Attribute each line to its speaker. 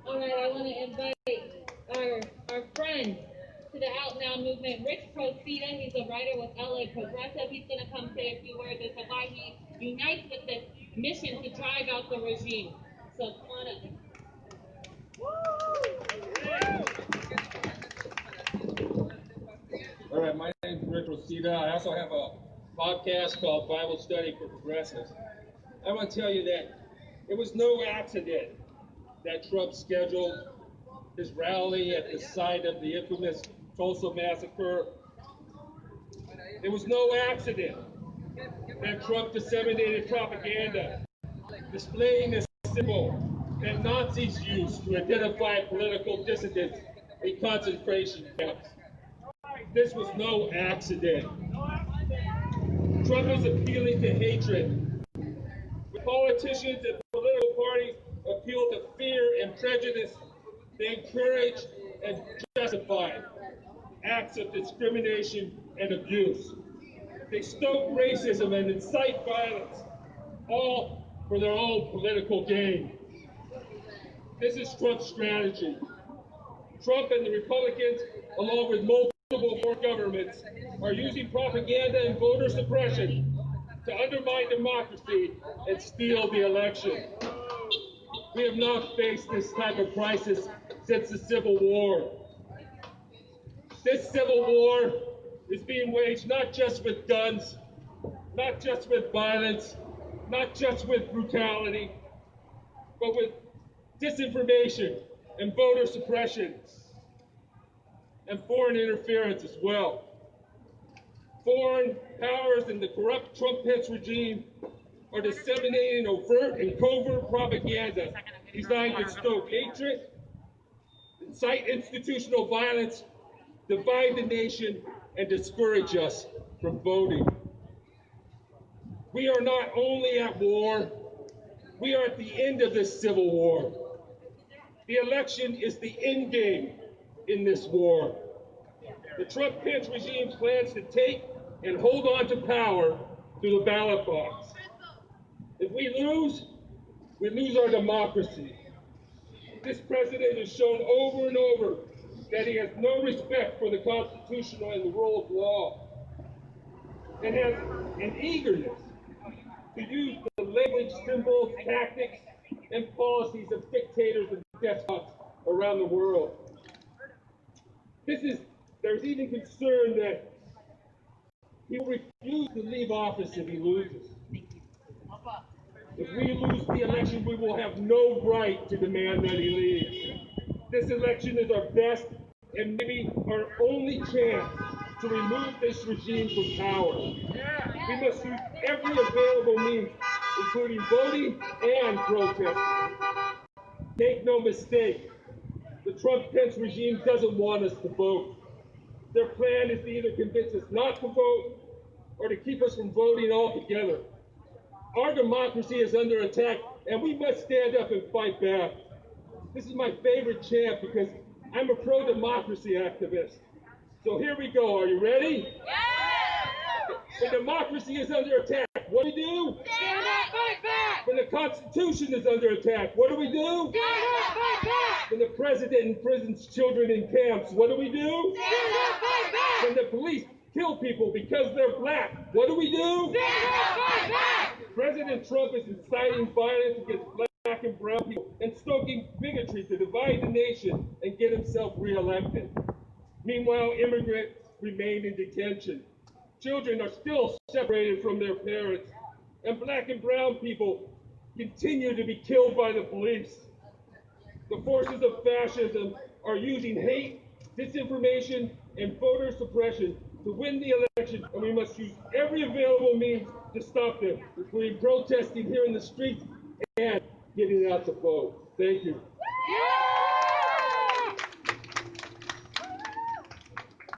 Speaker 1: All right, I want to invite our friend to the Out Now movement, Rich Procida. He's a writer with LA Progressive. He's going to come say a few words as to why he unites with this mission to drive out the regime. So come on up.
Speaker 2: All right, my name is Rich Procida. I also have a podcast called Bible Study for Progressives. I want to tell you that it was no accident that Trump scheduled his rally at the site of the infamous Tulsa massacre. It was no accident that Trump disseminated propaganda displaying a symbol that Nazis used to identify political dissidents in concentration camps. This was no accident. Trump is appealing to hatred. Politicians and political parties appeal to fear and prejudice. They encourage and justify acts of discrimination and abuse. They stoke racism and incite violence, all for their own political gain. This is Trump's strategy. Trump and the Republicans, along with multiple foreign governments, are using propaganda and voter suppression to undermine democracy and steal the election. We have not faced this type of crisis since the Civil War. This Civil War is being waged not just with guns, not just with violence, not just with brutality, but with disinformation and voter suppression and foreign interference as well. Foreign powers and the corrupt Trump-Pence regime are disseminating overt and covert propaganda designed to stoke hatred, incite institutional violence, divide the nation, and discourage us from voting. We are not only at war, we are at the end of this civil war. The election is the end game in this war. The Trump-Pence regime plans to take and hold on to power through the ballot box. If we lose our democracy. This president has shown over and over that he has no respect for the Constitution and the rule of law, and has an eagerness to use the language, symbols, tactics, and policies of dictators and despots around the world. There's even concern that he will refuse to leave office if he loses. If we lose the election, we will have no right to demand that he leaves. This election is our best and maybe our only chance to remove this regime from power. We must use every available means, including voting and protesting. Make no mistake, the Trump-Pence regime doesn't want us to vote. Their plan is to either convince us not to vote or to keep us from voting altogether. Our democracy is under attack, and we must stand up and fight back. This is my favorite chant because I'm a pro-democracy activist. So here we go. Are you ready? Yeah! When democracy is under attack, what do we do?
Speaker 1: Stand up, fight back!
Speaker 2: When the Constitution is under attack, what do we do?
Speaker 1: Stand up, fight back!
Speaker 2: When the president imprisons children in camps, what do we do?
Speaker 1: Stand up, fight back!
Speaker 2: When the police kill people because they're black, what do we do?
Speaker 1: Stand up, fight back!
Speaker 2: President Trump is inciting violence against black and brown people and stoking bigotry to divide the nation and get himself reelected. Meanwhile, immigrants remain in detention. Children are still separated from their parents, and black and brown people continue to be killed by the police. The forces of fascism are using hate, disinformation, and voter suppression to win the election, and we must use every available means to stop them, including protesting here in the streets and getting out to vote. Thank you.